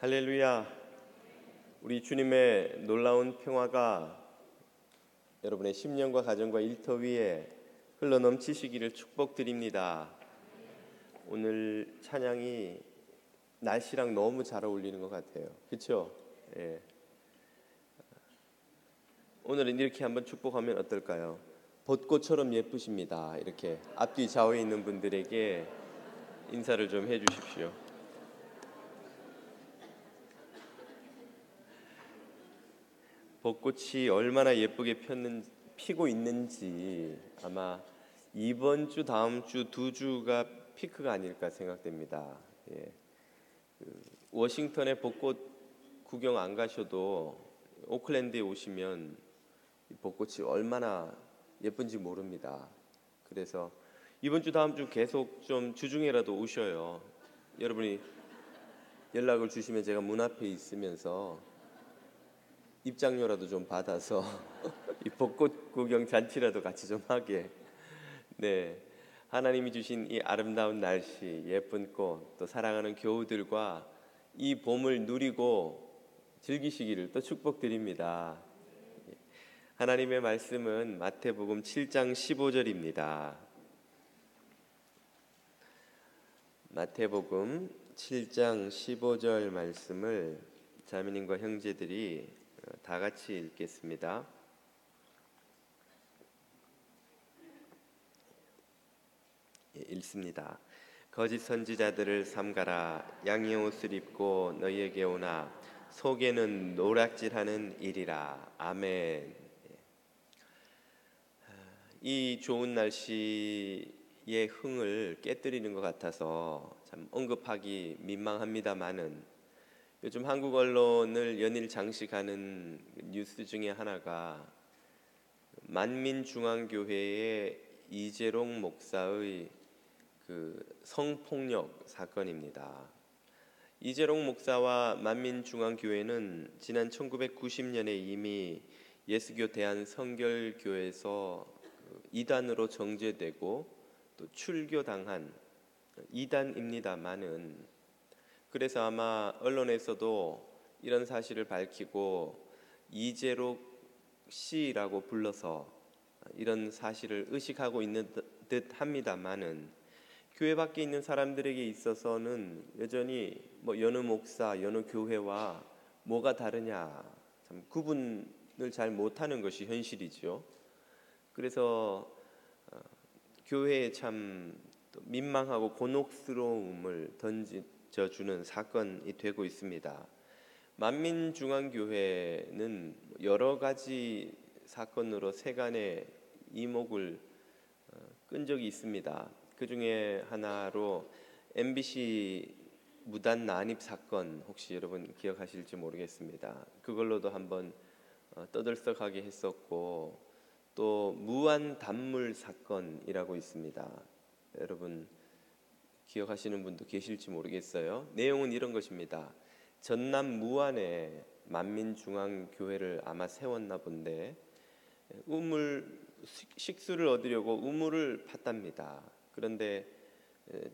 할렐루야. 우리 주님의 놀라운 평화가 여러분의 심령과 가정과 일터 위에 흘러넘치시기를 축복드립니다. 오늘 찬양이 날씨랑 너무 잘 어울리는 것 같아요. 그렇죠? 예. 오늘은 이렇게 한번 축복하면 어떨까요? 벚꽃처럼 예쁘십니다. 이렇게 앞뒤 좌우에 있는 분들에게 인사를 좀 해주십시오. 벚꽃이 얼마나 예쁘게 피고 있는지 아마 이번 주 다음 주 두 주가 피크가 아닐까 생각됩니다. 예. 워싱턴에 벚꽃 구경 안 가셔도 오클랜드에 오시면 벚꽃이 얼마나 예쁜지 모릅니다. 그래서 이번 주 다음 주 계속 좀 주중에라도 오셔요. 여러분이 연락을 주시면 제가 문 앞에 있으면서 입장료라도 좀 받아서 이 벚꽃 구경 잔치라도 같이 좀 하게. 네, 하나님이 주신 이 아름다운 날씨, 예쁜 꽃, 또 사랑하는 교우들과 이 봄을 누리고 즐기시기를 또 축복드립니다. 하나님의 말씀은 마태복음 7장 15절입니다. 마태복음 7장 15절 말씀을 자매님과 형제들이 다 같이 읽겠습니다. 읽습니다. 거짓 선지자들을 삼가라. 양의 옷을 입고 너희에게 오나 속에는 노략질하는 일이라. 아멘. 이 좋은 날씨의 흥을 깨뜨리는 것 같아서 참 언급하기 민망합니다마는 요즘 한국 언론을 연일 장식하는 뉴스 중에 하나가 만민중앙교회의 이재롱 목사의 성폭력 사건입니다. 이재롱 목사와 만민중앙교회는 지난 1990년에 이미 예수교 대한성결교에서 이단으로 정죄되고 또 출교당한 이단입니다마는 그래서 아마 언론에서도 이런 사실을 밝히고 이재록 씨라고 불러서 이런 사실을 의식하고 있는 듯 합니다마는 교회 밖에 있는 사람들에게 있어서는 여전히 여느 목사, 여느 교회와 뭐가 다르냐 참 구분을 잘 못하는 것이 현실이죠. 그래서 교회에 참 민망하고 곤혹스러움을 던져주는 사건이 되고 있습니다. 만민중앙교회는 여러 가지 사건으로 세간의 이목을 끈 적이 있습니다. 그 중에 하나로 MBC 무단 난입 사건 혹시 여러분 기억하실지 모르겠습니다. 그걸로도 한번 떠들썩하게 했었고 또 무한 단물 사건이라고 있습니다. 여러분 기억하시는 분도 계실지 모르겠어요. 내용은 이런 것입니다. 전남 무안에 만민중앙교회를 아마 세웠나 본데 식수를 얻으려고 우물을 팠답니다. 그런데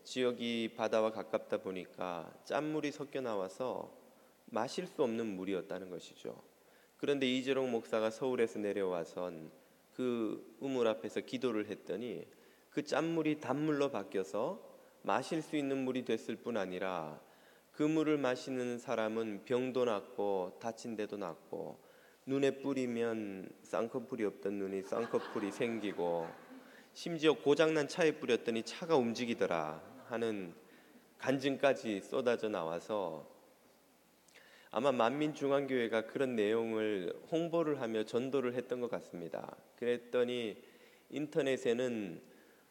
지역이 바다와 가깝다 보니까 짠물이 섞여 나와서 마실 수 없는 물이었다는 것이죠. 그런데 이재롱 목사가 서울에서 내려와선 그 우물 앞에서 기도를 했더니 그 짠물이 단물로 바뀌어서 마실 수 있는 물이 됐을 뿐 아니라 그 물을 마시는 사람은 병도 낫고 다친 데도 낫고 눈에 뿌리면 쌍꺼풀이 없던 눈이 쌍꺼풀이 생기고 심지어 고장난 차에 뿌렸더니 차가 움직이더라 하는 간증까지 쏟아져 나와서 아마 만민중앙교회가 그런 내용을 홍보를 하며 전도를 했던 것 같습니다. 그랬더니 인터넷에는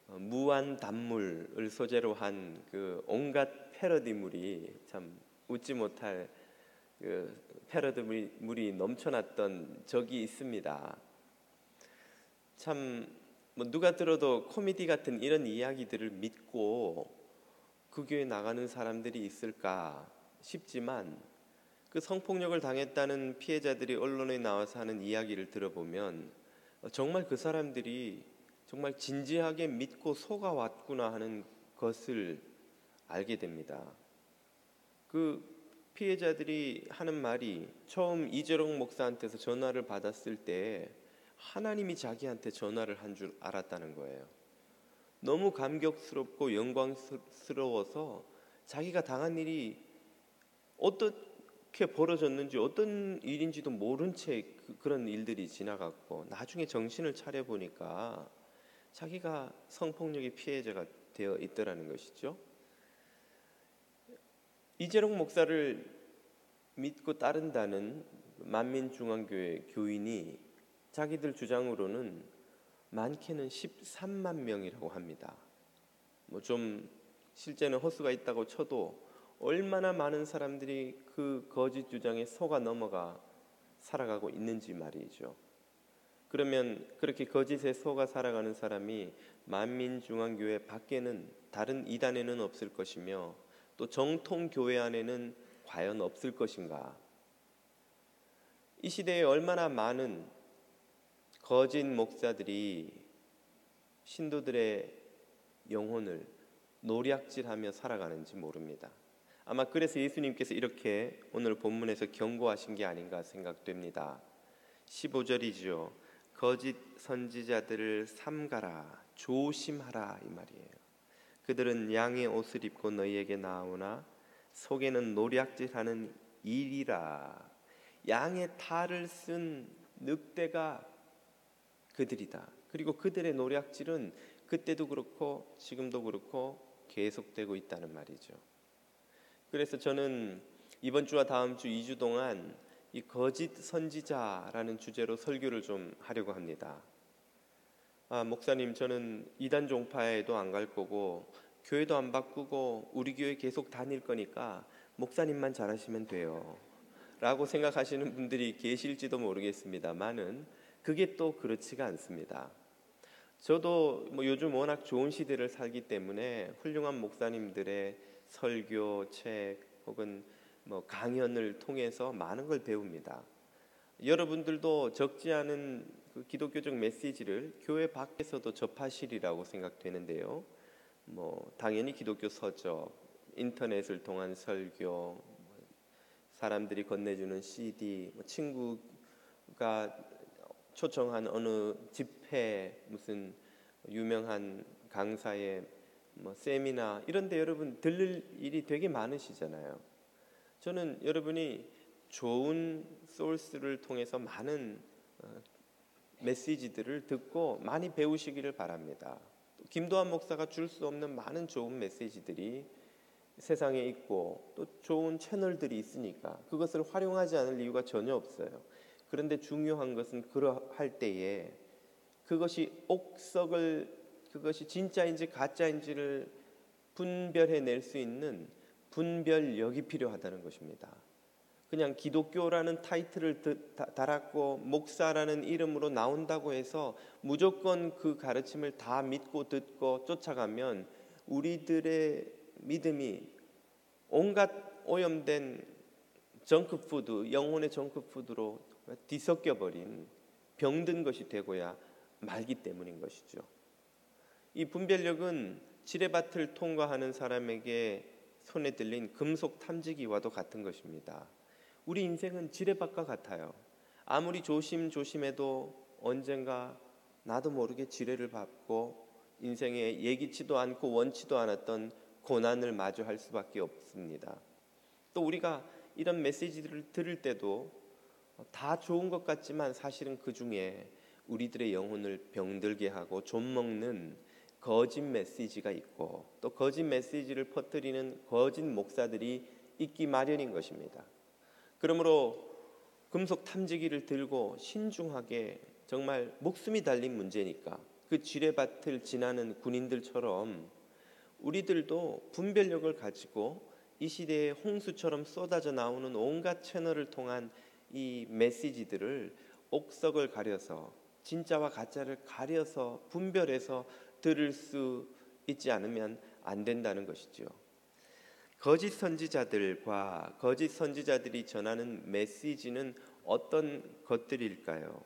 무한 단물을 소재로 한 그 온갖 패러디물이 참 웃지 못할 그 패러디물이 넘쳐났던 적이 있습니다. 참 누가 들어도 코미디 같은 이런 이야기들을 믿고 그 교회 나가는 사람들이 있을까 싶지만 그 성폭력을 당했다는 피해자들이 언론에 나와서 하는 이야기를 들어보면 정말 그 사람들이 정말 진지하게 믿고 속아왔구나 하는 것을 알게 됩니다. 그 피해자들이 하는 말이 처음 이재롱 목사한테서 전화를 받았을 때 하나님이 자기한테 전화를 한 줄 알았다는 거예요. 너무 감격스럽고 영광스러워서 자기가 당한 일이 어떻게 벌어졌는지 어떤 일인지도 모른 채 그런 일들이 지나갔고 나중에 정신을 차려보니까 자기가 성폭력의 피해자가 되어 있더라는 것이죠. 이재롱 목사를 믿고 따른다는 만민중앙교회 교인이 자기들 주장으로는 많게는 13만 명이라고 합니다. 뭐 좀 실제는 허수가 있다고 쳐도 얼마나 많은 사람들이 그 거짓 주장에 속아 넘어가 살아가고 있는지 말이죠. 그러면 그렇게 거짓에 속아 살아가는 사람이 만민중앙교회 밖에는 다른 이단에는 없을 것이며 또 정통교회 안에는 과연 없을 것인가? 이 시대에 얼마나 많은 거짓 목사들이 신도들의 영혼을 노략질하며 살아가는지 모릅니다. 아마 그래서 예수님께서 이렇게 오늘 본문에서 경고하신 게 아닌가 생각됩니다. 15절이죠. 거짓 선지자들을 삼가라, 조심하라 이 말이에요. 그들은 양의 옷을 입고 너희에게 나오나 속에는 노략질하는 일이라. 양의 탈을 쓴 늑대가 그들이다. 그리고 그들의 노략질은 그때도 그렇고 지금도 그렇고 계속되고 있다는 말이죠. 그래서 저는 이번 주와 다음 주 2주 동안 이 거짓 선지자라는 주제로 설교를 좀 하려고 합니다. 목사님, 저는 이단 종파에도 안 갈 거고 교회도 안 바꾸고 우리 교회 계속 다닐 거니까 목사님만 잘하시면 돼요 라고 생각하시는 분들이 계실지도 모르겠습니다만은 그게 또 그렇지가 않습니다. 저도 요즘 워낙 좋은 시대를 살기 때문에 훌륭한 목사님들의 설교, 책 혹은 강연을 통해서 많은 걸 배웁니다. 여러분들도 적지 않은 그 기독교적 메시지를 교회 밖에서도 접하시리라고 생각되는데요. 당연히 기독교 서적, 인터넷을 통한 설교, 사람들이 건네주는 CD, 친구가 초청한 어느 집회, 무슨 유명한 강사의 세미나 이런 데 여러분 들릴 일이 되게 많으시잖아요. 저는 여러분이 좋은 소스를 통해서 많은 메시지들을 듣고 많이 배우시기를 바랍니다. 김도환 목사가 줄 수 없는 많은 좋은 메시지들이 세상에 있고 또 좋은 채널들이 있으니까 그것을 활용하지 않을 이유가 전혀 없어요. 그런데 중요한 것은 그러할 때에 그것이 그것이 진짜인지 가짜인지를 분별해낼 수 있는 분별력이 필요하다는 것입니다. 그냥 기독교라는 타이틀을 달았고 목사라는 이름으로 나온다고 해서 무조건 그 가르침을 다 믿고 듣고 쫓아가면 우리들의 믿음이 온갖 오염된 정크푸드, 영혼의 정크푸드로 뒤섞여버린 병든 것이 되고야 말기 때문인 것이죠. 이 분별력은 지뢰밭을 통과하는 사람에게 손에 들린 금속 탐지기와도 같은 것입니다. 우리 인생은 지뢰밭과 같아요. 아무리 조심해도 언젠가 나도 모르게 지뢰를 밟고 인생에 예기치도 않고 원치도 않았던 고난을 마주할 수밖에 없습니다. 또 우리가 이런 메시지들을 들을 때도 다 좋은 것 같지만 사실은 그 중에 우리들의 영혼을 병들게 하고 좀먹는 거짓 메시지가 있고 또 거짓 메시지를 퍼뜨리는 거짓 목사들이 있기 마련인 것입니다. 그러므로 금속 탐지기를 들고 신중하게 정말 목숨이 달린 문제니까 그 지뢰밭을 지나는 군인들처럼 우리들도 분별력을 가지고 이 시대의 홍수처럼 쏟아져 나오는 온갖 채널을 통한 이 메시지들을 옥석을 가려서 진짜와 가짜를 가려서 분별해서 들을 수 있지 않으면 안 된다는 것이죠. 거짓 선지자들과 거짓 선지자들이 전하는 메시지는 어떤 것들일까요?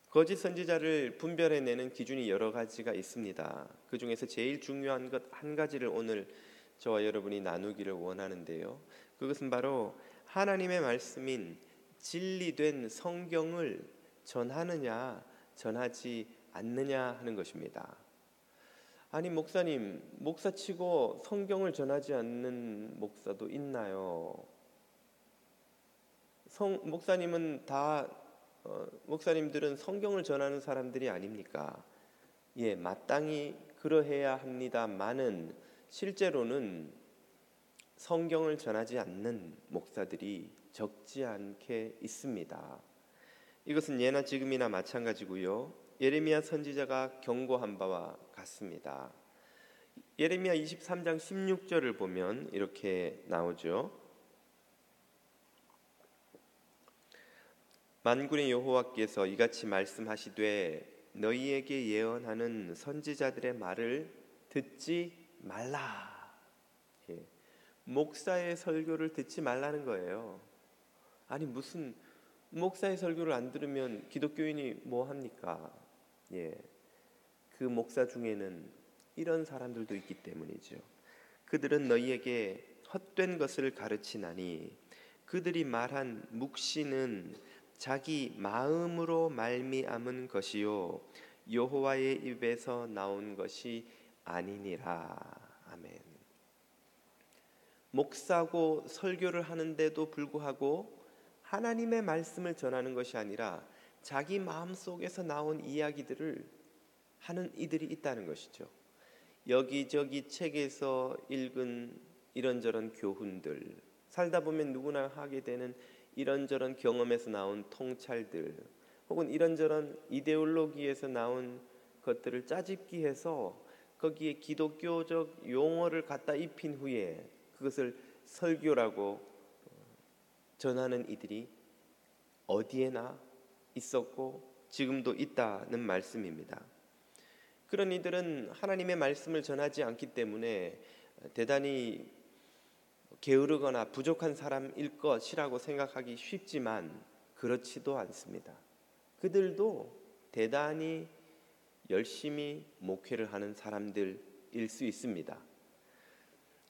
거짓 선지자를 분별해내는 기준이 여러 가지가 있습니다. 그 중에서 제일 중요한 것 한 가지를 오늘 저와 여러분이 나누기를 원하는데요. 그것은 바로 하나님의 말씀인 진리된 성경을 전하느냐 전하지 않느냐 하는 것입니다. 아니 목사님, 목사치고 성경을 전하지 않는 목사도 있나요? 목사님은 다 목사님들은 성경을 전하는 사람들이 아닙니까? 예, 마땅히 그러해야 합니다만은 실제로는 성경을 전하지 않는 목사들이 적지 않게 있습니다. 이것은 예나 지금이나 마찬가지고요. 예레미야 선지자가 경고한 바와 같습니다. 예레미야 23장 16절을 보면 이렇게 나오죠. 만군의 여호와께서 이같이 말씀하시되 너희에게 예언하는 선지자들의 말을 듣지 말라. 예. 목사의 설교를 듣지 말라는 거예요. 아니 무슨 목사의 설교를 안 들으면 기독교인이 뭐 합니까? 예. 그 목사 중에는 이런 사람들도 있기 때문이죠. 그들은 너희에게 헛된 것을 가르치나니 그들이 말한 묵시는 자기 마음으로 말미암은 것이요 여호와의 입에서 나온 것이 아니니라. 아멘. 목사고 설교를 하는데도 불구하고 하나님의 말씀을 전하는 것이 아니라 자기 마음속에서 나온 이야기들을 하는 이들이 있다는 것이죠. 여기저기 책에서 읽은 이런저런 교훈들, 살다 보면 누구나 하게 되는 이런저런 경험에서 나온 통찰들, 혹은 이런저런 이데올로기에서 나온 것들을 짜집기해서 거기에 기독교적 용어를 갖다 입힌 후에 그것을 설교라고 전하는 이들이 어디에나 있었고 지금도 있다는 말씀입니다. 그런 이들은 하나님의 말씀을 전하지 않기 때문에 대단히 게으르거나 부족한 사람일 것이라고 생각하기 쉽지만 그렇지도 않습니다. 그들도 대단히 열심히 목회를 하는 사람들일 수 있습니다.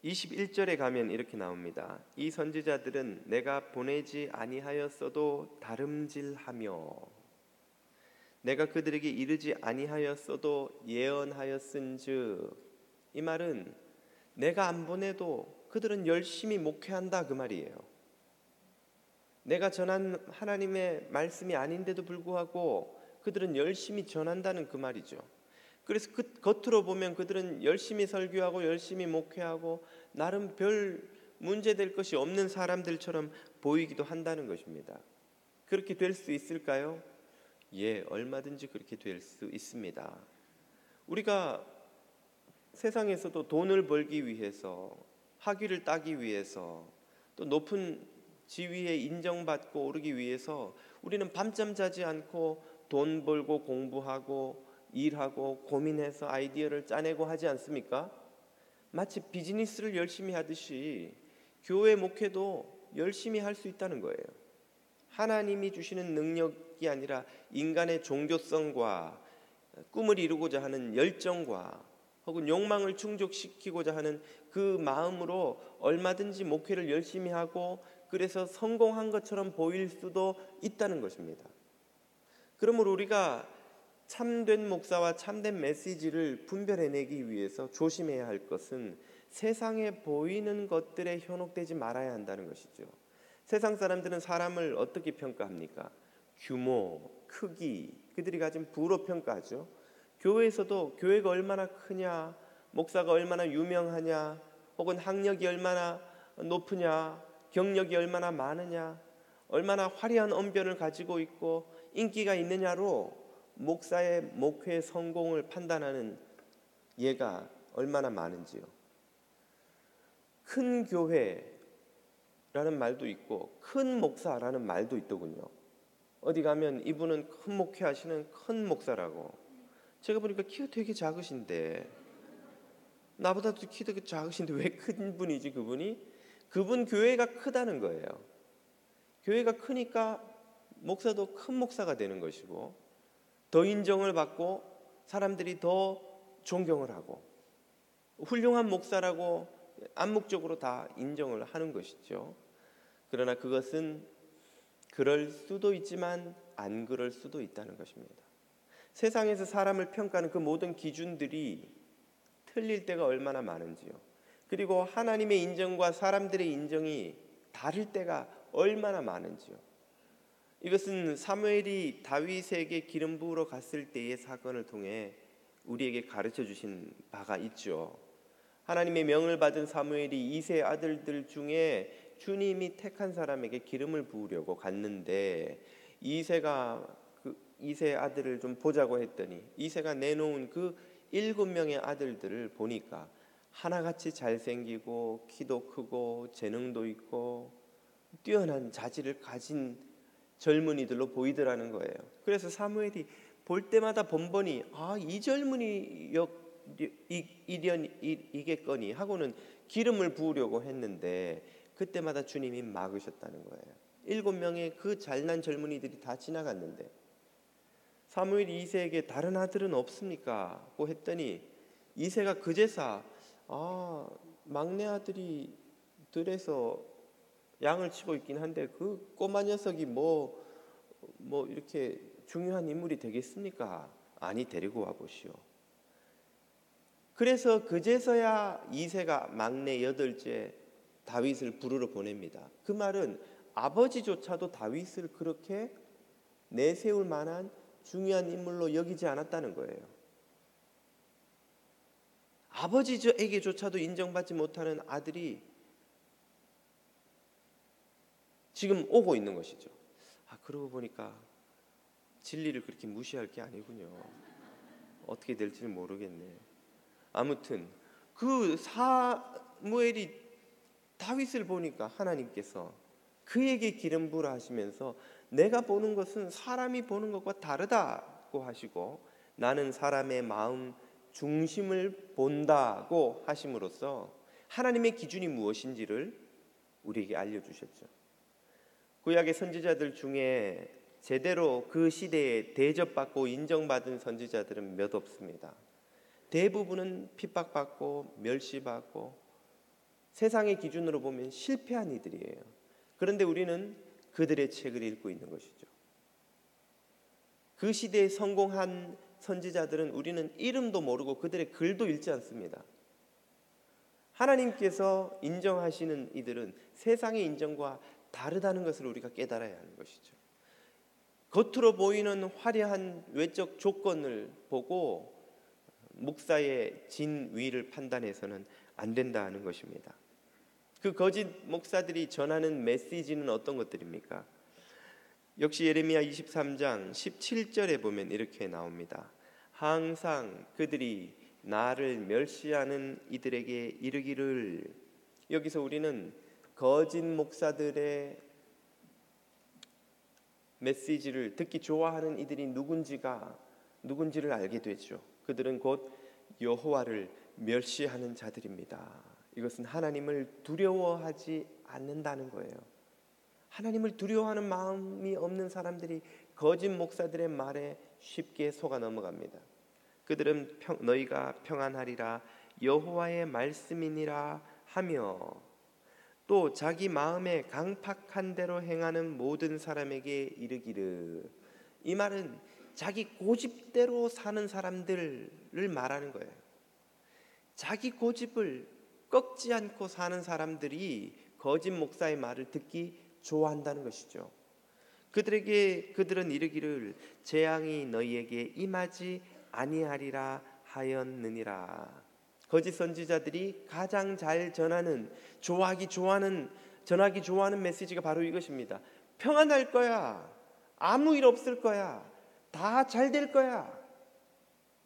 21절에 가면 이렇게 나옵니다. 이 선지자들은 내가 보내지 아니하였어도 다름질하며 내가 그들에게 이르지 아니하였어도 예언하였은즉, 이 말은 내가 안 보내도 그들은 열심히 목회한다 그 말이에요. 내가 전한 하나님의 말씀이 아닌데도 불구하고 그들은 열심히 전한다는 그 말이죠. 그래서 그 겉으로 보면 그들은 열심히 설교하고 열심히 목회하고 나름 별 문제될 것이 없는 사람들처럼 보이기도 한다는 것입니다. 그렇게 될 수 있을까요? 예, 얼마든지 그렇게 될 수 있습니다. 우리가 세상에서도 돈을 벌기 위해서, 학위를 따기 위해서, 또 높은 지위에 인정받고 오르기 위해서 우리는 밤잠 자지 않고 돈 벌고 공부하고 일하고 고민해서 아이디어를 짜내고 하지 않습니까? 마치 비즈니스를 열심히 하듯이 교회 목회도 열심히 할 수 있다는 거예요. 하나님이 주시는 능력이 아니라 인간의 종교성과 꿈을 이루고자 하는 열정과 혹은 욕망을 충족시키고자 하는 그 마음으로 얼마든지 목회를 열심히 하고 그래서 성공한 것처럼 보일 수도 있다는 것입니다. 그러므로 우리가 참된 목사와 참된 메시지를 분별해내기 위해서 조심해야 할 것은 세상에 보이는 것들에 현혹되지 말아야 한다는 것이죠. 세상 사람들은 사람을 어떻게 평가합니까? 규모, 크기, 그들이 가진 부로 평가하죠. 교회에서도 교회가 얼마나 크냐, 목사가 얼마나 유명하냐, 혹은 학력이 얼마나 높으냐, 경력이 얼마나 많으냐, 얼마나 화려한 언변을 가지고 있고 인기가 있느냐로 목사의 목회 성공을 판단하는 예가 얼마나 많은지요. 큰 교회라는 말도 있고 큰 목사라는 말도 있더군요. 어디 가면 이분은 큰 목회하시는 큰 목사라고. 제가 보니까 키가 되게 작으신데, 나보다도 키도 작으신데 왜 큰 분이지 그분이? 그분 교회가 크다는 거예요. 교회가 크니까 목사도 큰 목사가 되는 것이고 더 인정을 받고 사람들이 더 존경을 하고 훌륭한 목사라고 암묵적으로 다 인정을 하는 것이죠. 그러나 그것은 그럴 수도 있지만 안 그럴 수도 있다는 것입니다. 세상에서 사람을 평가하는 그 모든 기준들이 틀릴 때가 얼마나 많은지요. 그리고 하나님의 인정과 사람들의 인정이 다를 때가 얼마나 많은지요. 이것은 사무엘이 다윗에게 기름 부으러 갔을 때의 사건을 통해 우리에게 가르쳐 주신 바가 있죠. 하나님의 명을 받은 사무엘이 이세 아들들 중에 주님이 택한 사람에게 기름을 부으려고 갔는데 이세가 그 이세 아들을 좀 보자고 했더니 이세가 내놓은 그 7명의 아들들을 보니까 하나같이 잘생기고 키도 크고 재능도 있고 뛰어난 자질을 가진 젊은이들로 보이더라는 거예요. 그래서 사무엘이 볼 때마다 번번이 이 젊은이 이겠거니 하고는 기름을 부으려고 했는데 그때마다 주님이 막으셨다는 거예요. 7명의 그 잘난 젊은이들이 다 지나갔는데 사무엘이 이새에게 다른 아들은 없습니까? 고 했더니 이새가 그제서 막내 아들이 들에서 양을 치고 있긴 한데 그 꼬마 녀석이 뭐 이렇게 중요한 인물이 되겠습니까? 아니 데리고 와 보시오. 그래서 그제서야 이새가 막내 8째 다윗을 부르러 보냅니다. 그 말은 아버지조차도 다윗을 그렇게 내세울 만한 중요한 인물로 여기지 않았다는 거예요. 아버지에게조차도 인정받지 못하는 아들이 지금 오고 있는 것이죠. 그러고 보니까 진리를 그렇게 무시할 게 아니군요. 어떻게 될지는 모르겠네. 아무튼 그 사무엘이 다윗을 보니까 하나님께서 그에게 기름 부으라 하시면서 내가 보는 것은 사람이 보는 것과 다르다고 하시고 나는 사람의 마음 중심을 본다고 하심으로써 하나님의 기준이 무엇인지를 우리에게 알려주셨죠. 구약의 선지자들 중에 제대로 그 시대에 대접받고 인정받은 선지자들은 몇 없습니다. 대부분은 핍박받고 멸시받고 세상의 기준으로 보면 실패한 이들이에요. 그런데 우리는 그들의 책을 읽고 있는 것이죠. 그 시대에 성공한 선지자들은 우리는 이름도 모르고 그들의 글도 읽지 않습니다. 하나님께서 인정하시는 이들은 세상의 인정과 다르다는 것을 우리가 깨달아야 하는 것이죠. 겉으로 보이는 화려한 외적 조건을 보고 목사의 진위를 판단해서는 안 된다는 것입니다. 그 거짓 목사들이 전하는 메시지는 어떤 것들입니까? 역시 예레미야 23장 17절에 보면 이렇게 나옵니다. 항상 그들이 나를 멸시하는 이들에게 이르기를. 여기서 우리는 거짓 목사들의 메시지를 듣기 좋아하는 이들이 누군지를 알게 되죠. 그들은 곧 여호와를 멸시하는 자들입니다. 이것은 하나님을 두려워하지 않는다는 거예요. 하나님을 두려워하는 마음이 없는 사람들이 거짓 목사들의 말에 쉽게 속아 넘어갑니다. 그들은 너희가 평안하리라 여호와의 말씀이니라 하며 또 자기 마음에 강팍한 대로 행하는 모든 사람에게 이르기를. 이 말은 자기 고집대로 사는 사람들을 말하는 거예요. 자기 고집을 꺾지 않고 사는 사람들이 거짓 목사의 말을 듣기 좋아한다는 것이죠. 그들은 이르기를 재앙이 너희에게 임하지 아니하리라 하였느니라. 거짓 선지자들이 가장 잘 전하기 좋아하는 메시지가 바로 이것입니다. 평안할 거야. 아무 일 없을 거야. 다 잘 될 거야.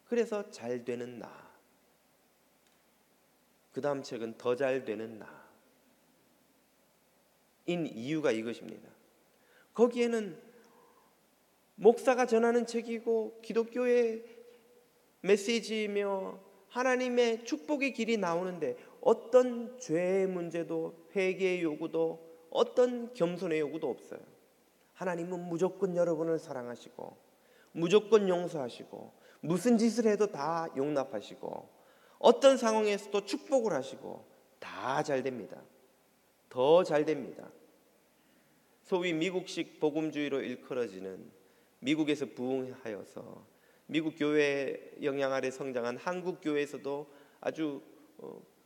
그래서 잘 되는 나. 그 다음 책은 더 잘 되는 나. 인 이유가 이것입니다. 거기에는 목사가 전하는 책이고 기독교의 메시지이며 하나님의 축복의 길이 나오는데 어떤 죄의 문제도 회개의 요구도 어떤 겸손의 요구도 없어요. 하나님은 무조건 여러분을 사랑하시고 무조건 용서하시고 무슨 짓을 해도 다 용납하시고 어떤 상황에서도 축복을 하시고 다 잘 됩니다. 더 잘 됩니다. 소위 미국식 복음주의로 일컬어지는 미국에서 부흥하여서 미국 교회 영향 아래 성장한 한국 교회에서도 아주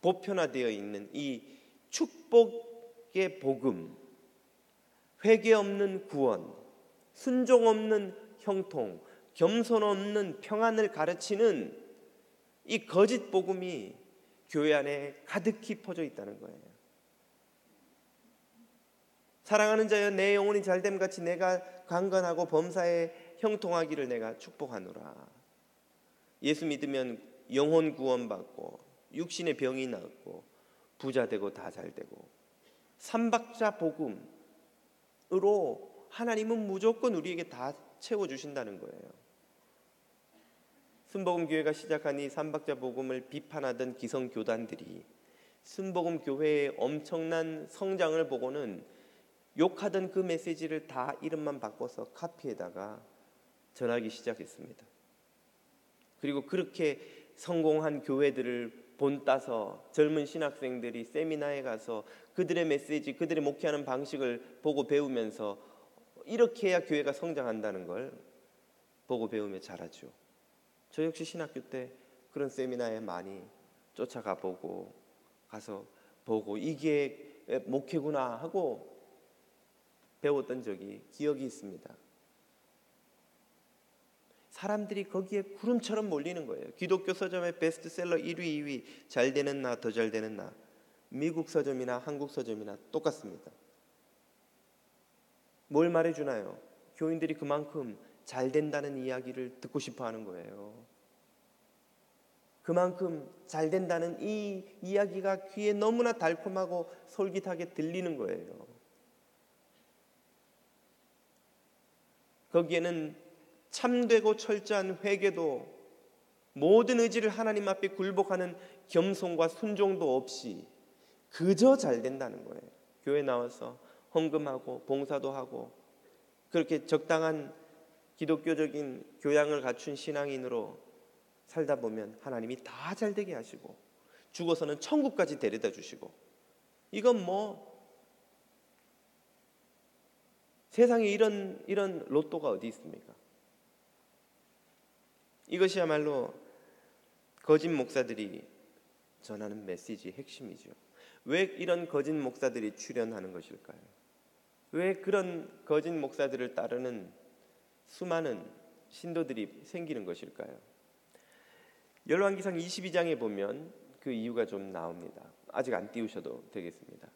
보편화되어 있는 이 축복의 복음, 회개 없는 구원, 순종 없는 형통, 겸손 없는 평안을 가르치는 이 거짓 복음이 교회 안에 가득히 퍼져 있다는 거예요. 사랑하는 자여 내 영혼이 잘됨 같이 내가 강건하고 범사에 형통하기를 내가 축복하노라. 예수 믿으면 영혼 구원받고 육신의 병이 낫고 부자 되고 다 잘 되고, 삼박자 복음으로 하나님은 무조건 우리에게 다 채워주신다는 거예요. 순복음교회가 시작한 이 삼박자 복음을 비판하던 기성교단들이 순복음교회의 엄청난 성장을 보고는 욕하던 그 메시지를 다 이름만 바꿔서 카피에다가 전하기 시작했습니다. 그리고 그렇게 성공한 교회들을 본따서 젊은 신학생들이 세미나에 가서 그들의 메시지, 그들의 목회하는 방식을 보고 배우면서 이렇게 해야 교회가 성장한다는 걸 보고 배우며 자라죠. 저 역시 신학교 때 그런 세미나에 많이 쫓아가 보고 가서 보고 이게 목회구나 하고 배웠던 적이 기억이 있습니다. 사람들이 거기에 구름처럼 몰리는 거예요. 기독교 서점의 베스트셀러 1위, 2위, 잘 되는 나, 더 잘 되는 나. 미국 서점이나 한국 서점이나 똑같습니다. 뭘 말해주나요? 교인들이 그만큼 잘 된다는 이야기를 듣고 싶어 하는 거예요. 그만큼 잘 된다는 이 이야기가 귀에 너무나 달콤하고 솔깃하게 들리는 거예요. 거기에는 참되고 철저한 회개도, 모든 의지를 하나님 앞에 굴복하는 겸손과 순종도 없이 그저 잘 된다는 거예요. 교회 나와서 헌금하고 봉사도 하고 그렇게 적당한 기독교적인 교양을 갖춘 신앙인으로 살다 보면 하나님이 다 잘되게 하시고 죽어서는 천국까지 데려다 주시고, 이건 세상에 이런 로또가 어디 있습니까? 이것이야말로 거짓 목사들이 전하는 메시지의 핵심이죠. 왜 이런 거짓 목사들이 출현하는 것일까요? 왜 그런 거짓 목사들을 따르는 수많은 신도들이 생기는 것일까요? 열왕기상 22장에 보면 그 이유가 좀 나옵니다. 아직 안 띄우셔도 되겠습니다.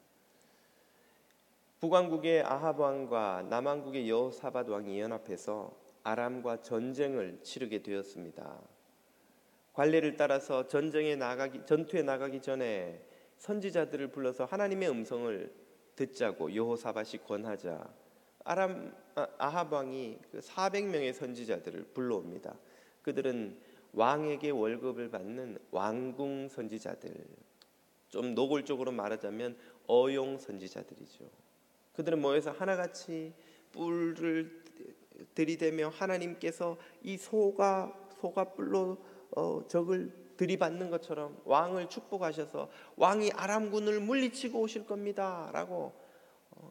북왕국의 아합 왕과 남왕국의 여호사밧 왕이 연합해서 아람과 전쟁을 치르게 되었습니다. 관례를 따라서 전투에 나가기 전에 선지자들을 불러서 하나님의 음성을 듣자고 여호사밧이 권하자 아합 왕이 400명의 선지자들을 불러옵니다. 그들은 왕에게 월급을 받는 왕궁 선지자들, 좀 노골적으로 말하자면 어용 선지자들이죠. 그들은 모여서 하나같이 뿔을 들이대며 하나님께서 이 소가 뿔로 적을 들이받는 것처럼 왕을 축복하셔서 왕이 아람군을 물리치고 오실 겁니다 라고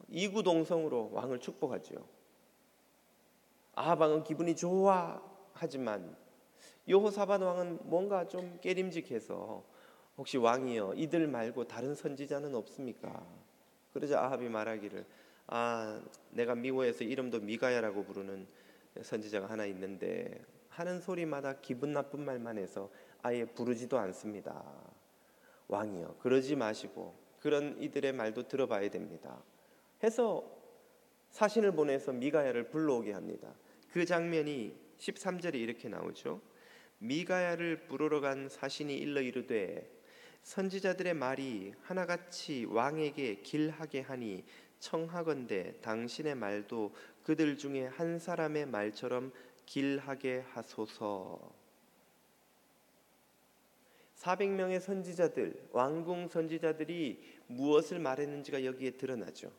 이구동성으로 왕을 축복하죠. 아합 왕은 기분이 좋아하지만 여호사밧 왕은 뭔가 좀 깨림직해서 혹시 왕이여 이들 말고 다른 선지자는 없습니까? 그러자 아합이 말하기를 내가 미호에서 이름도 미가야라고 부르는 선지자가 하나 있는데 하는 소리마다 기분 나쁜 말만 해서 아예 부르지도 않습니다. 왕이여 그러지 마시고 그런 이들의 말도 들어봐야 됩니다 해서 사신을 보내서 미가야를 불러오게 합니다. 그 장면이 13절에 이렇게 나오죠. 미가야를 부르러 간 사신이 일러 이르되 선지자들의 말이 하나같이 왕에게 길하게 하니 청하건대 당신의 말도 그들 중에 한 사람의 말처럼 길하게 하소서. 400명의 선지자들, 왕궁 선지자들이 무엇을 말했는지가 여기에 드러나죠.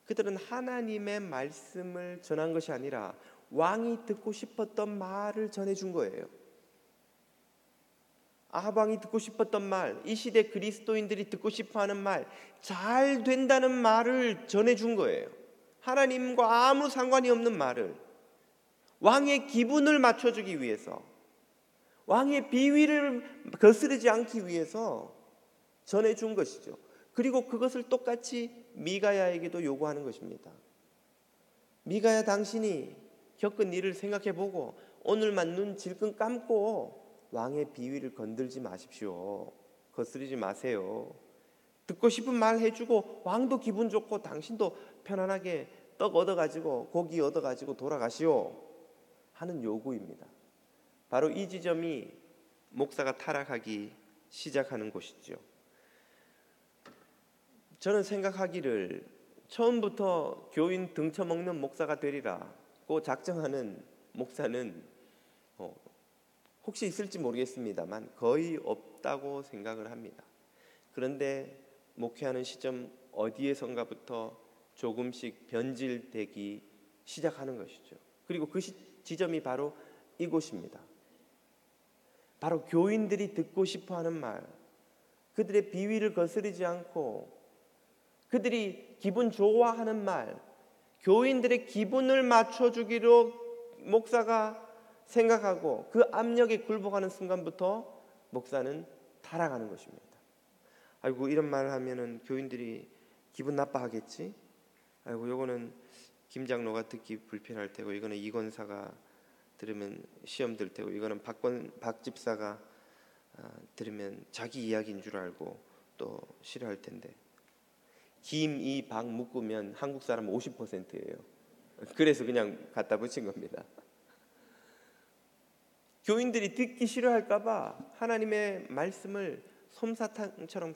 그들은 하나님의 말씀을 전한 것이 아니라 왕이 듣고 싶었던 말을 전해준 거예요. 아하방이 듣고 싶었던 말, 이 시대 그리스도인들이 듣고 싶어하는 말, 잘 된다는 말을 전해준 거예요. 하나님과 아무 상관이 없는 말을, 왕의 기분을 맞춰주기 위해서, 왕의 비위를 거스르지 않기 위해서 전해준 것이죠. 그리고 그것을 똑같이 미가야에게도 요구하는 것입니다. 미가야, 당신이 겪은 일을 생각해보고 오늘만 눈 질끈 감고 왕의 비위를 건들지 마십시오. 거스르지 마세요. 듣고 싶은 말 해주고 왕도 기분 좋고 당신도 편안하게 떡 얻어가지고 고기 얻어가지고 돌아가시오 하는 요구입니다. 바로 이 지점이 목사가 타락하기 시작하는 곳이죠. 저는 생각하기를 처음부터 교인 등쳐먹는 목사가 되리라고 작정하는 목사는 혹시 있을지 모르겠습니다만 거의 없다고 생각을 합니다. 그런데 목회하는 시점 어디에선가부터 조금씩 변질되기 시작하는 것이죠. 그리고 그 지점이 바로 이곳입니다. 바로 교인들이 듣고 싶어하는 말, 그들의 비위를 거스르지 않고 그들이 기분 좋아하는 말, 교인들의 기분을 맞춰주기로 목사가 생각하고 그 압력에 굴복하는 순간부터 목사는 타락하는 것입니다. 아이고, 이런 말을 하면은 교인들이 기분 나빠하겠지. 아이고, 요거는 김 장로가 듣기 불편할 테고, 이거는 이 권사가 들으면 시험 들 테고, 이거는 박 집사가 들으면 자기 이야기인 줄 알고 또 싫어할 텐데, 김, 이, 박 묶으면 한국 사람 50%예요. 그래서 그냥 갖다 붙인 겁니다. 교인들이 듣기 싫어할까봐 하나님의 말씀을 솜사탕처럼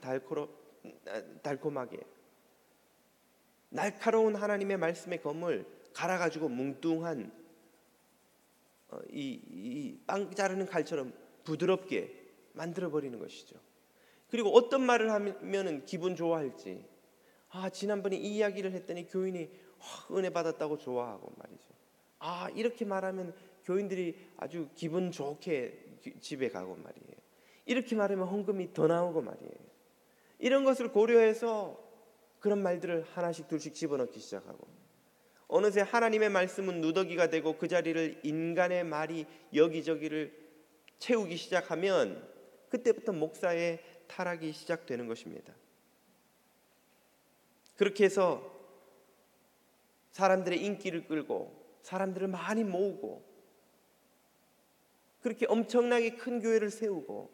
달콤하게, 날카로운 하나님의 말씀의 검을 갈아가지고 뭉뚱한 이 빵 자르는 칼처럼 부드럽게 만들어버리는 것이죠. 그리고 어떤 말을 하면은 기분 좋아할지, 지난번에 이 이야기를 했더니 교인이 은혜 받았다고 좋아하고 말이죠. 이렇게 말하면 교인들이 아주 기분 좋게 집에 가고 말이에요. 이렇게 말하면 헌금이 더 나오고 말이에요. 이런 것을 고려해서 그런 말들을 하나씩 둘씩 집어넣기 시작하고, 어느새 하나님의 말씀은 누더기가 되고 그 자리를 인간의 말이 여기저기를 채우기 시작하면 그때부터 목사의 타락이 시작되는 것입니다. 그렇게 해서 사람들의 인기를 끌고 사람들을 많이 모으고 그렇게 엄청나게 큰 교회를 세우고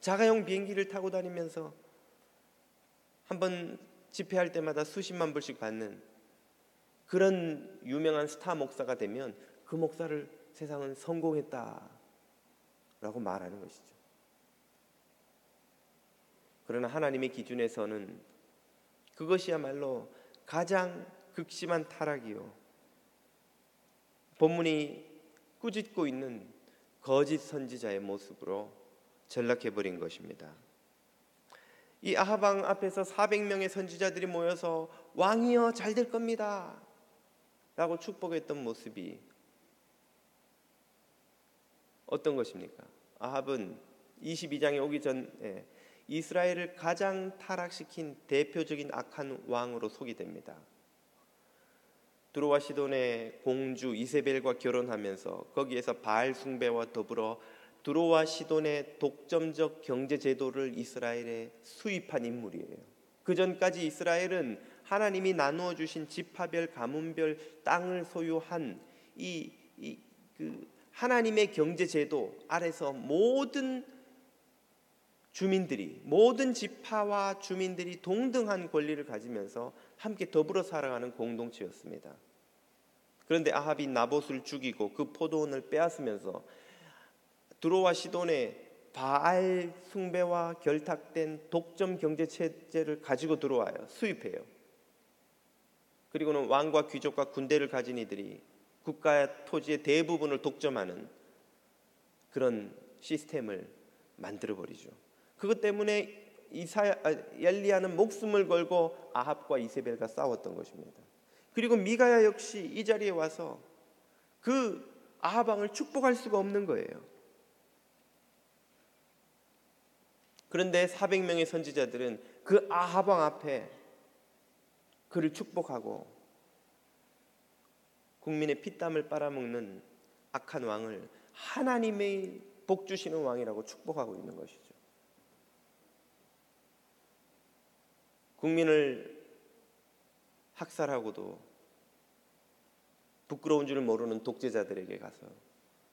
자가용 비행기를 타고 다니면서 한번 집회할 때마다 수십만 불씩 받는 그런 유명한 스타 목사가 되면 그 목사를 세상은 성공했다라고 말하는 것이죠. 그러나 하나님의 기준에서는 그것이야말로 가장 극심한 타락이요, 본문이 꾸짖고 있는 거짓 선지자의 모습으로 전락해버린 것입니다. 이 아하방 앞에서 400명의 선지자들이 모여서 왕이여 잘 될 겁니다 라고 축복했던 모습이 어떤 것입니까? 아합은 22장에 오기 전에 이스라엘을 가장 타락시킨 대표적인 악한 왕으로 소개됩니다. 두로와 시돈의 공주 이세벨과 결혼하면서 거기에서 바알 숭배와 더불어 두로와 시돈의 독점적 경제 제도를 이스라엘에 수입한 인물이에요. 그 전까지 이스라엘은 하나님이 나누어 주신 지파별 가문별 땅을 소유한 그 하나님의 경제 제도 아래서 모든 주민들이, 모든 지파와 주민들이 동등한 권리를 가지면서 함께 더불어 살아가는 공동체였습니다. 그런데 아합이 나봇을 죽이고 그 포도원을 빼앗으면서 두로와 시돈의 바알 숭배와 결탁된 독점 경제 체제를 가지고 들어와요. 수입해요. 그리고는 왕과 귀족과 군대를 가진 이들이 국가의 토지의 대부분을 독점하는 그런 시스템을 만들어버리죠. 그것 때문에 엘리야는 목숨을 걸고 아합과 이세벨과 싸웠던 것입니다. 그리고 미가야 역시 이 자리에 와서 그 아합 왕을 축복할 수가 없는 거예요. 그런데 400명의 선지자들은 그 아합 왕 앞에 그를 축복하고 국민의 피땀을 빨아먹는 악한 왕을 하나님의 복 주시는 왕이라고 축복하고 있는 것이죠. 국민을 학살하고도 부끄러운 줄 모르는 독재자들에게 가서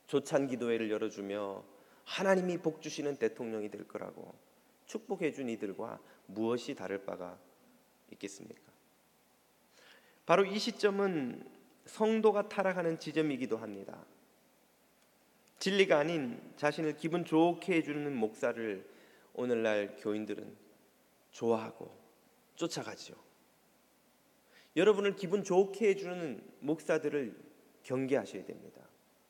조찬 기도회를 열어주며 하나님이 복 주시는 대통령이 될 거라고 축복해 준 이들과 무엇이 다를 바가 있겠습니까? 바로 이 시점은 성도가 타락하는 지점이기도 합니다. 진리가 아닌 자신을 기분 좋게 해주는 목사를 오늘날 교인들은 좋아하고 쫓아가지요. 여러분을 기분 좋게 해주는 목사들을 경계하셔야 됩니다.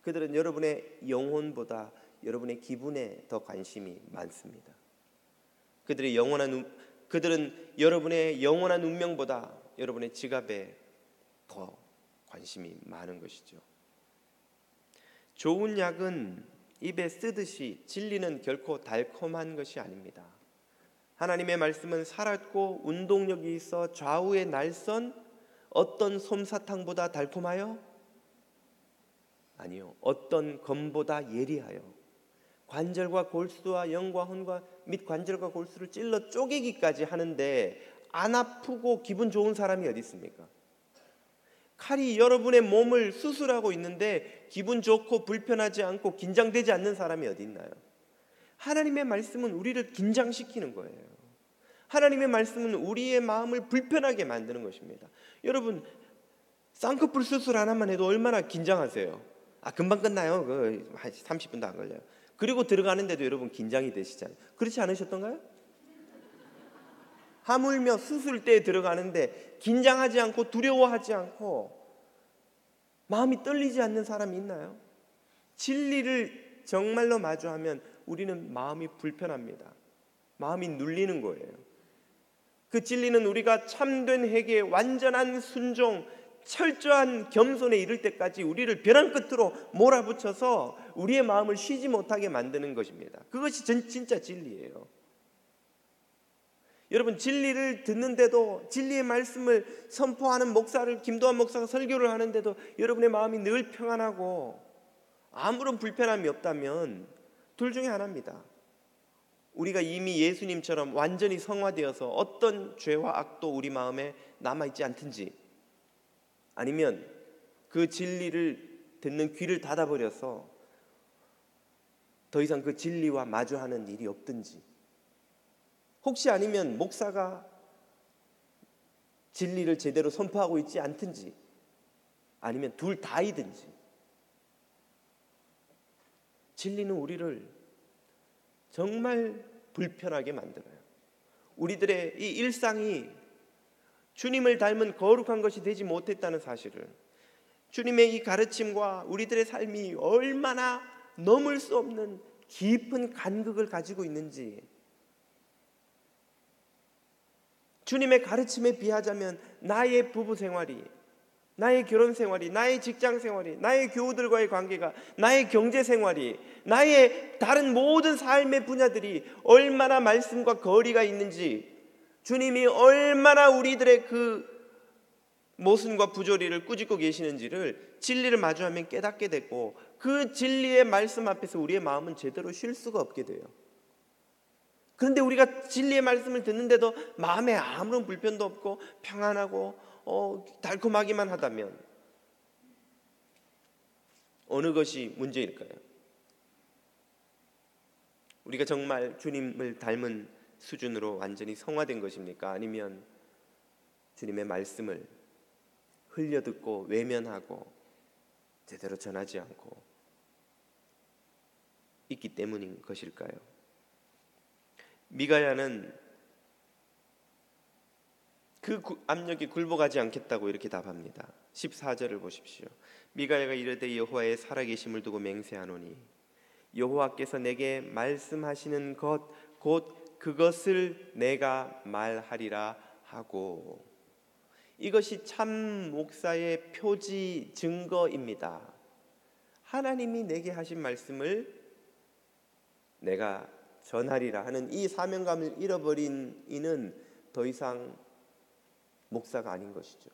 그들은 여러분의 영혼보다 여러분의 기분에 더 관심이 많습니다. 그들은 여러분의 영원한 운명보다 여러분의 지갑에 더 관심이 많은 것이죠. 좋은 약은 입에 쓰듯이 진리는 결코 달콤한 것이 아닙니다. 하나님의 말씀은 살았고 운동력이 있어 좌우의 날선 어떤 솜사탕보다 달콤하여? 아니요, 어떤 검보다 예리하여 관절과 골수와 영과 혼과 및 관절과 골수를 찔러 쪼개기까지 하는데 안 아프고 기분 좋은 사람이 어디 있습니까? 칼이 여러분의 몸을 수술하고 있는데 기분 좋고 불편하지 않고 긴장되지 않는 사람이 어디 있나요? 하나님의 말씀은 우리를 긴장시키는 거예요. 하나님의 말씀은 우리의 마음을 불편하게 만드는 것입니다. 여러분, 쌍꺼풀 수술 하나만 해도 얼마나 긴장하세요? 금방 끝나요. 30분도 안 걸려요. 그리고 들어가는데도 여러분 긴장이 되시잖아요. 그렇지 않으셨던가요? 하물며 수술 때에 들어가는데 긴장하지 않고 두려워하지 않고 마음이 떨리지 않는 사람이 있나요? 진리를 정말로 마주하면 우리는 마음이 불편합니다. 마음이 눌리는 거예요. 그 진리는 우리가 참된 회개에 완전한 순종, 철저한 겸손에 이를 때까지 우리를 벼랑 끝으로 몰아붙여서 우리의 마음을 쉬지 못하게 만드는 것입니다. 그것이 진짜 진리예요. 여러분, 진리를 듣는데도, 진리의 말씀을 선포하는 목사를, 김도환 목사가 설교를 하는데도 여러분의 마음이 늘 평안하고 아무런 불편함이 없다면 둘 중에 하나입니다. 우리가 이미 예수님처럼 완전히 성화되어서 어떤 죄와 악도 우리 마음에 남아있지 않든지, 아니면 그 진리를 듣는 귀를 닫아버려서 더 이상 그 진리와 마주하는 일이 없든지, 혹시 아니면 목사가 진리를 제대로 선포하고 있지 않든지, 아니면 둘 다이든지, 진리는 우리를 정말 불편하게 만들어요. 우리들의 이 일상이 주님을 닮은 거룩한 것이 되지 못했다는 사실을, 주님의 이 가르침과 우리들의 삶이 얼마나 넘을 수 없는 깊은 간극을 가지고 있는지, 주님의 가르침에 비하자면 나의 부부 생활이, 나의 결혼 생활이, 나의 직장 생활이, 나의 교우들과의 관계가, 나의 경제 생활이, 나의 다른 모든 삶의 분야들이 얼마나 말씀과 거리가 있는지, 주님이 얼마나 우리들의 그 모순과 부조리를 꾸짖고 계시는지를 진리를 마주하면 깨닫게 되고, 그 진리의 말씀 앞에서 우리의 마음은 제대로 쉴 수가 없게 돼요. 그런데 우리가 진리의 말씀을 듣는데도 마음에 아무런 불편도 없고 평안하고 달콤하기만 하다면 어느 것이 문제일까요? 우리가 정말 주님을 닮은 수준으로 완전히 성화된 것입니까? 아니면 주님의 말씀을 흘려듣고 외면하고 제대로 전하지 않고 있기 때문인 것일까요? 미가야는 그 압력이 굴복하지 않겠다고 이렇게 답합니다. 14절을 보십시오. 미가야가 이르되 여호와의 살아계심을 두고 맹세하노니 여호와께서 내게 말씀하시는 것 곧 그것을 내가 말하리라 하고. 이것이 참 목사의 표지 증거입니다. 하나님이 내게 하신 말씀을 내가 전하리라 하는 이 사명감을 잃어버린 이는 더 이상 목사가 아닌 것이죠.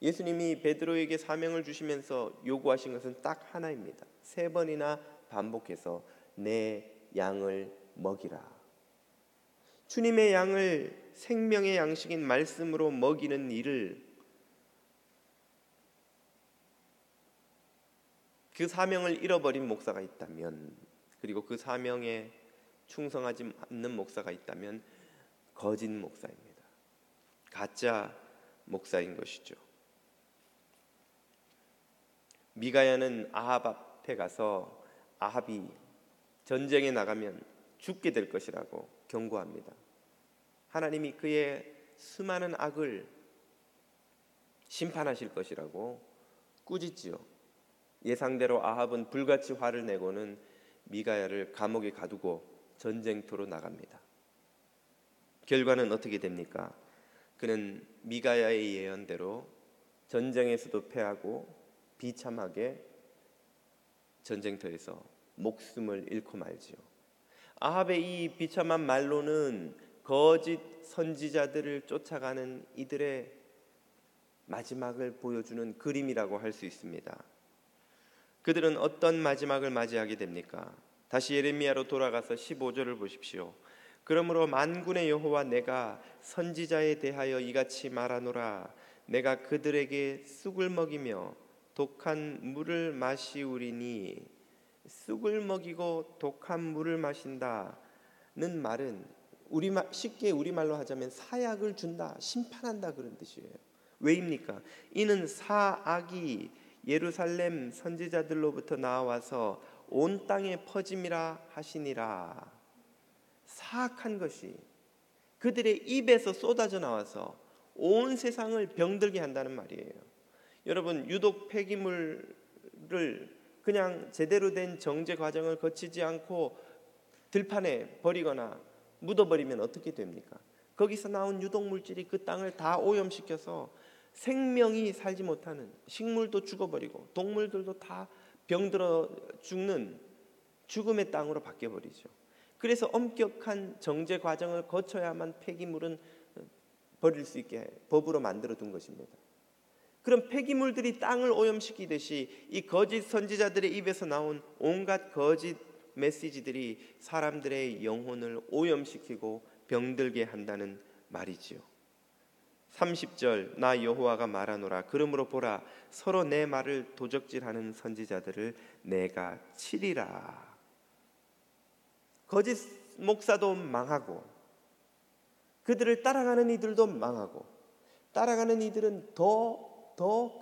예수님이 베드로에게 사명을 주시면서 요구하신 것은 딱 하나입니다. 3번이나 반복해서 내 양을 먹이라. 주님의 양을 생명의 양식인 말씀으로 먹이는 일을, 그 사명을 잃어버린 목사가 있다면, 그리고 그 사명에 충성하지 않는 목사가 있다면 거짓 목사입니다. 가짜 목사인 것이죠. 미가야는 아합 앞에 가서 아합이 전쟁에 나가면 죽게 될 것이라고 경고합니다. 하나님이 그의 수많은 악을 심판하실 것이라고 꾸짖지요. 예상대로 아합은 불같이 화를 내고는 미가야를 감옥에 가두고 전쟁터로 나갑니다. 결과는 어떻게 됩니까? 그는 미가야의 예언대로 전쟁에서도 패하고 비참하게 전쟁터에서 목숨을 잃고 말지요. 아합의 이 비참한 말로는 거짓 선지자들을 쫓아가는 이들의 마지막을 보여주는 그림이라고 할 수 있습니다. 그들은 어떤 마지막을 맞이하게 됩니까? 다시 예레미야로 돌아가서 15절을 보십시오. 그러므로 만군의 여호와 내가 선지자에 대하여 이같이 말하노라. 내가 그들에게 쑥을 먹이며 독한 물을 마시우리니. 쑥을 먹이고 독한 물을 마신다는 말은 쉽게 우리말로 하자면 사약을 준다, 심판한다 그런 뜻이에요. 왜입니까? 이는 사악이 예루살렘 선지자들로부터 나와서 온 땅에 퍼짐이라 하시니라. 사악한 것이 그들의 입에서 쏟아져 나와서 온 세상을 병들게 한다는 말이에요. 여러분, 유독 폐기물을 그냥 제대로 된 정제 과정을 거치지 않고 들판에 버리거나 묻어버리면 어떻게 됩니까? 거기서 나온 유독물질이 그 땅을 다 오염시켜서 생명이 살지 못하는, 식물도 죽어버리고 동물들도 다 병들어 죽는 죽음의 땅으로 바뀌어버리죠. 그래서 엄격한 정제 과정을 거쳐야만 폐기물은 버릴 수 있게 법으로 만들어 둔 것입니다. 그럼 폐기물들이 땅을 오염시키듯이 이 거짓 선지자들의 입에서 나온 온갖 거짓 메시지들이 사람들의 영혼을 오염시키고 병들게 한다는 말이지요. 30절 나 여호와가 말하노라. 그러므로 보라, 서로 내 말을 도적질하는 선지자들을 내가 치리라. 거짓 목사도 망하고 그들을 따라가는 이들도 망하고, 따라가는 이들은 더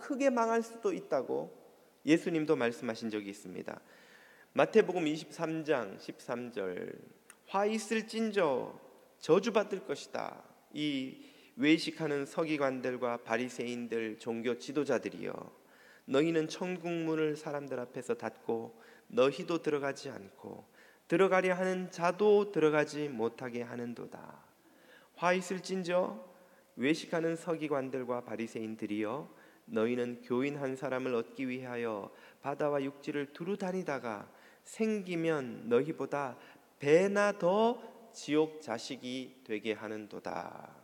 크게 망할 수도 있다고 예수님도 말씀하신 적이 있습니다. 마태복음 23장 13절 화 있을진저 저주받을 것이다. 이 외식하는 서기관들과 바리새인들 종교 지도자들이여, 너희는 천국 문을 사람들 앞에서 닫고 너희도 들어가지 않고 들어가려 하는 자도 들어가지 못하게 하는도다. 화 있을진저 외식하는 서기관들과 바리새인들이여, 너희는 교인 한 사람을 얻기 위하여 바다와 육지를 두루 다니다가 생기면 너희보다 배나 더 지옥 자식이 되게 하는도다.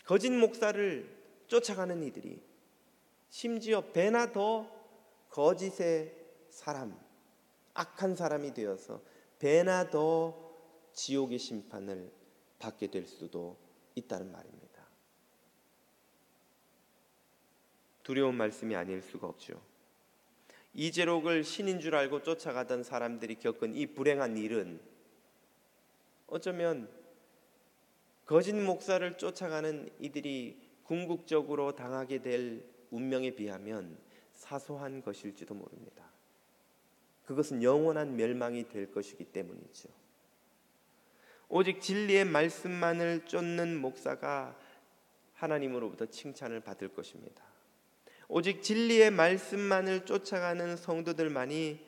거짓 목사를 쫓아가는 이들이 심지어 배나 더 거짓의 사람, 악한 사람이 되어서 배나 더 지옥의 심판을 받게 될 수도 있다는 말입니다. 두려운 말씀이 아닐 수가 없죠. 이재록을 신인 줄 알고 쫓아가던 사람들이 겪은 이 불행한 일은 어쩌면 거짓 목사를 쫓아가는 이들이 궁극적으로 당하게 될 운명에 비하면 사소한 것일지도 모릅니다. 그것은 영원한 멸망이 될 것이기 때문이죠. 오직 진리의 말씀만을 쫓는 목사가 하나님으로부터 칭찬을 받을 것입니다. 오직 진리의 말씀만을 쫓아가는 성도들만이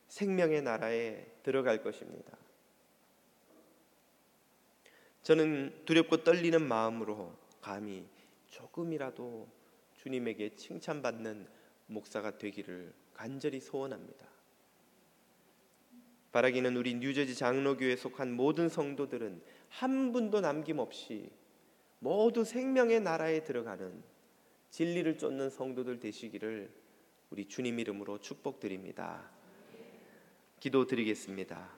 생명의 나라에 들어갈 것입니다. 저는 두렵고 떨리는 마음으로 감히 조금이라도 주님에게 칭찬받는 목사가 되기를 간절히 소원합니다. 바라기는 우리 뉴저지 장로교에 속한 모든 성도들은 한 분도 남김없이 모두 생명의 나라에 들어가는 진리를 쫓는 성도들 되시기를 우리 주님 이름으로 축복드립니다. 기도드리겠습니다.